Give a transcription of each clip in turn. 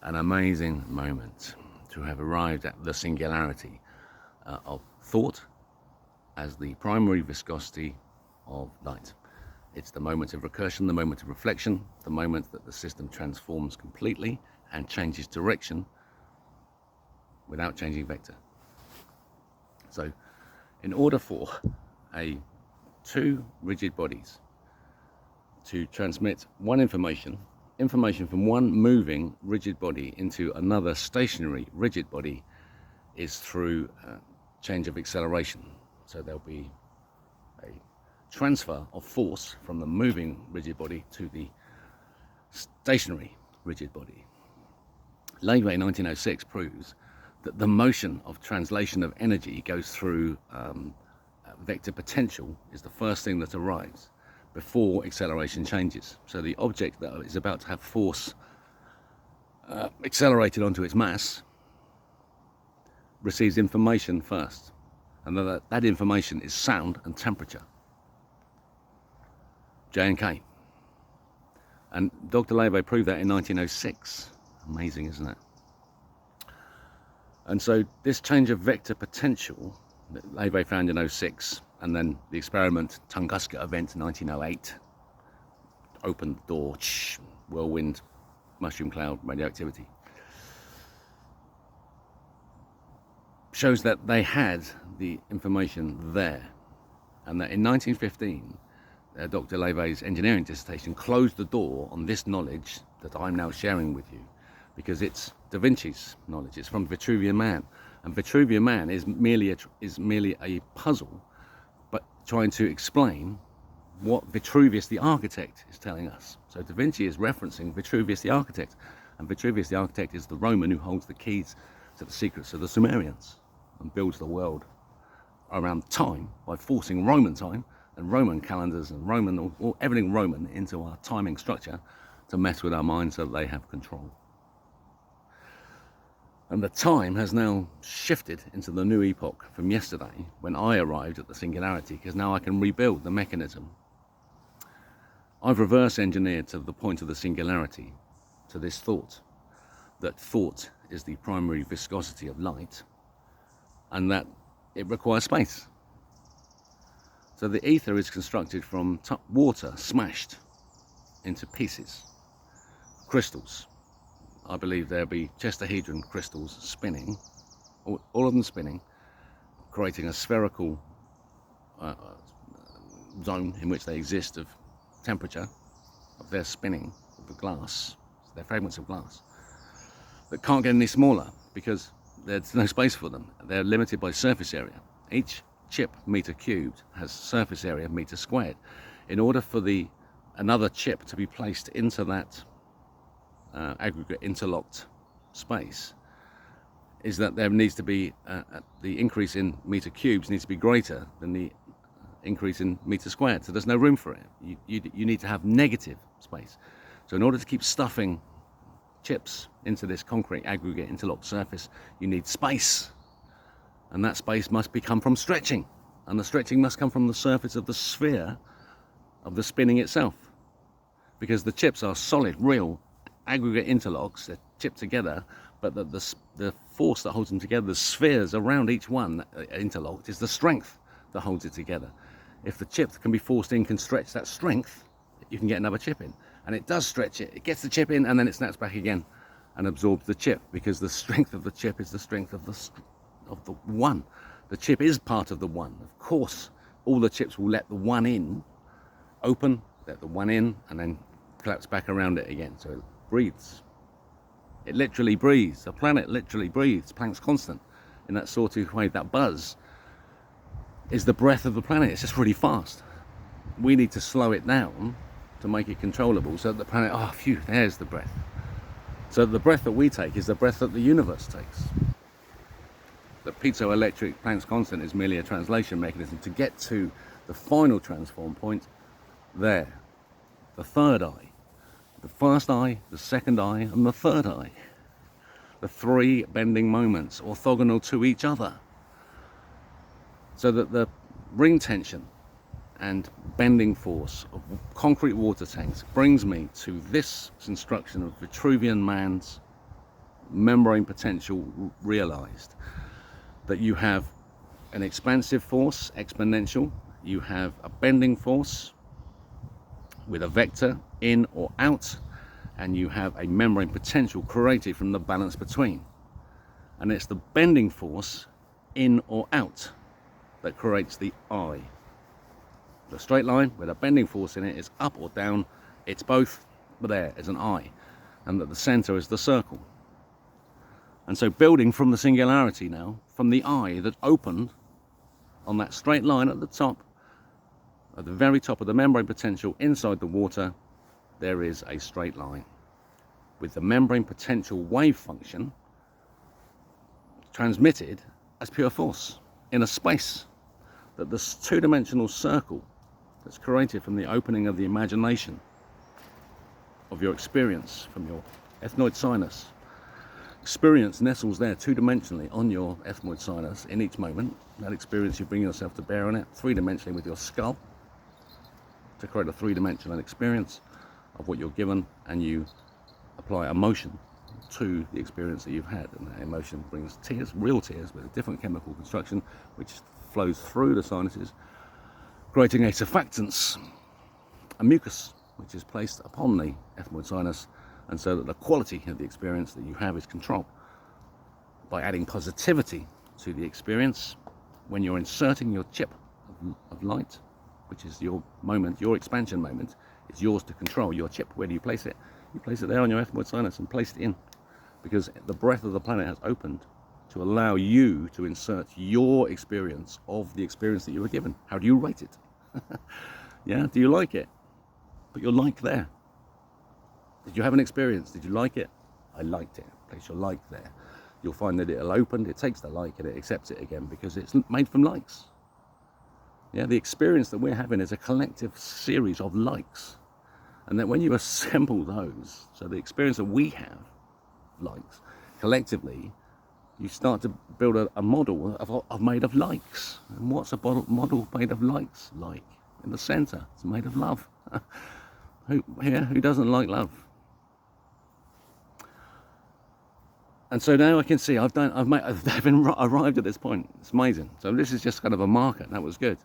an amazing moment to have arrived at the singularity of thought as the primary viscosity of light. It's the moment of recursion, the moment of reflection, the moment that the system transforms completely and changes direction without changing vector. So in order for two rigid bodies to transmit one information from one moving rigid body into another stationary rigid body is through change of acceleration. So there'll be a transfer of force from the moving rigid body to the stationary rigid body. Levy 1906 proves that the motion of translation of energy goes through vector potential is the first thing that arrives before acceleration changes. So the object that is about to have force accelerated onto its mass receives information first, and that information is sound and temperature, J and K. And Dr. Levy proved that in 1906. Amazing, isn't it? And so this change of vector potential that Levy found in 06, and then the experiment Tunguska event 1908, opened the door, whirlwind, mushroom cloud, radioactivity, shows that they had the information there, and that in 1915 Dr. Levy's engineering dissertation closed the door on this knowledge that I'm now sharing with you, because it's Da Vinci's knowledge. It's from Vitruvian Man, and Vitruvian Man is merely a puzzle, but trying to explain what Vitruvius the architect is telling us. So Da Vinci is referencing Vitruvius the architect, and Vitruvius the architect is the Roman who holds the keys to the secrets of the Sumerians and builds the world around time by forcing Roman time and Roman calendars and everything Roman into our timing structure to mess with our minds so that they have control. And the time has now shifted into the new epoch from yesterday when I arrived at the singularity, because now I can rebuild the mechanism. I've reverse engineered to the point of the singularity to this thought, that thought is the primary viscosity of light and that it requires space. So the ether is constructed from water smashed into pieces, crystals. I believe there'll be Chesterhedron crystals spinning, all of them spinning, creating a spherical zone in which they exist of temperature of their spinning of the glass, they're fragments of glass that can't get any smaller because there's no space for them. They're limited by surface area. Each chip meter cubed has surface area meter squared. In order for another chip to be placed into that aggregate interlocked space, is that there needs to be the increase in meter cubes needs to be greater than the increase in meter squared. So there's no room for it. You need to have negative space. So in order to keep stuffing chips into this concrete aggregate interlocked surface, you need space, and that space must come from stretching, and the stretching must come from the surface of the sphere of the spinning itself, because the chips are solid, real aggregate interlocks. They're chipped together, but the force that holds them together, the spheres around each one interlocked, is the strength that holds it together. If the chip that can be forced in can stretch that strength, you can get another chip in, and it does stretch it. It gets the chip in and then it snaps back again and absorbs the chip, because the strength of the chip is the strength of the one. The chip is part of the one. Of course, all the chips will let the one in, open, let the one in, and then collapse back around it again. So it breathes. It literally breathes. The planet literally breathes. Planck's constant in that sawtooth wave. That buzz is the breath of the planet. It's just really fast. We need to slow it down to make it controllable, so that the planet, oh phew, there's the breath. So the breath that we take is the breath that the universe takes. The piezoelectric Planck's constant is merely a translation mechanism to get to the final transform point there. The third eye. The first eye, the second eye, and the third eye. The three bending moments orthogonal to each other. So that the ring tension and bending force of concrete water tanks brings me to this construction of Vitruvian Man's membrane potential realized. That you have an expansive force, exponential, you have a bending force with a vector in or out, and you have a membrane potential created from the balance between. And it's the bending force in or out that creates the eye. The straight line with a bending force in it is up or down, it's both, but there is an eye, and at the center is the circle. And so building from the singularity now, from the eye that opened on that straight line at the top, at the very top of the membrane potential inside the water, there is a straight line with the membrane potential wave function transmitted as pure force in a space, that this two-dimensional circle that's created from the opening of the imagination of your experience from your ethmoid sinus. Experience nestles there two-dimensionally on your ethmoid sinus in each moment. That experience, you bring yourself to bear on it three-dimensionally with your skull to create a three-dimensional experience of what you're given, and you apply emotion to the experience that you've had, and that emotion brings tears, real tears, with a different chemical construction which flows through the sinuses, creating a surfactance, a mucus, which is placed upon the ethmoid sinus, and so that the quality of the experience that you have is controlled by adding positivity to the experience. When you're inserting your chip of light, which is your moment, your expansion moment, it's yours to control. Your chip, where do you place it? You place it there on your ethmoid sinus and place it in, because the breath of the planet has opened to allow you to insert your experience of the experience that you were given. How do you rate it? Yeah, do you like it? Put your like there. Did you have an experience? Did you like it? I liked it. Place your like there. You'll find that it'll open, it takes the like and it accepts it again, because it's made from likes. Yeah, the experience that we're having is a collective series of likes. And that when you assemble those, so the experience that we have, likes, collectively, you start to build a model of made of likes. And what's a model made of likes like? In the center, it's made of love. Who doesn't like love? And so now I can see I've arrived at this point. It's amazing. So this is just kind of a marker. That was good.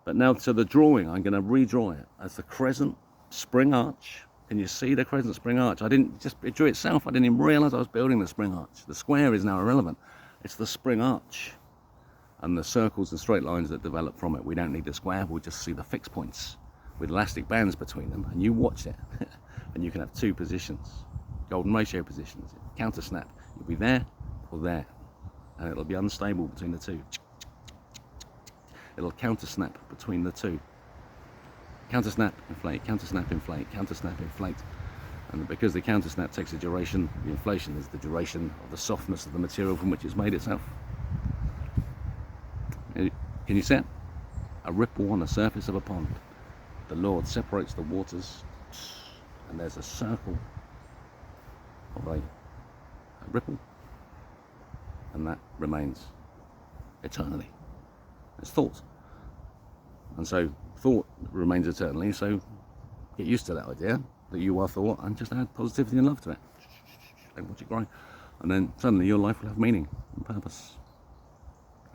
But now to the drawing, I'm going to redraw it as the crescent spring arch. Can you see the crescent spring arch? It drew itself. I didn't even realize I was building the spring arch. The square is now irrelevant. It's the spring arch and the circles and straight lines that develop from it. We don't need the square. We'll just see the fixed points with elastic bands between them, and you watch it. And you can have two positions, golden ratio positions, counter snap. You'll be there or there, and it'll be unstable between the two. It'll counter snap between the two. Counter snap, inflate, counter snap, inflate, counter snap, inflate. And because the counter snap takes a duration, the inflation is the duration of the softness of the material from which it's made itself. Can you see it? A ripple on the surface of a pond. The Lord separates the waters, and there's a circle of a ripple, and that remains eternally. It's thought. And so thought remains eternally, so get used to that idea that you are thought, and just add positivity and love to it. And watch it grow. And then suddenly your life will have meaning and purpose.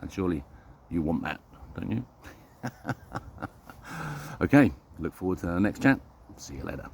And surely you want that, don't you? Okay, look forward to the next chat. See you later.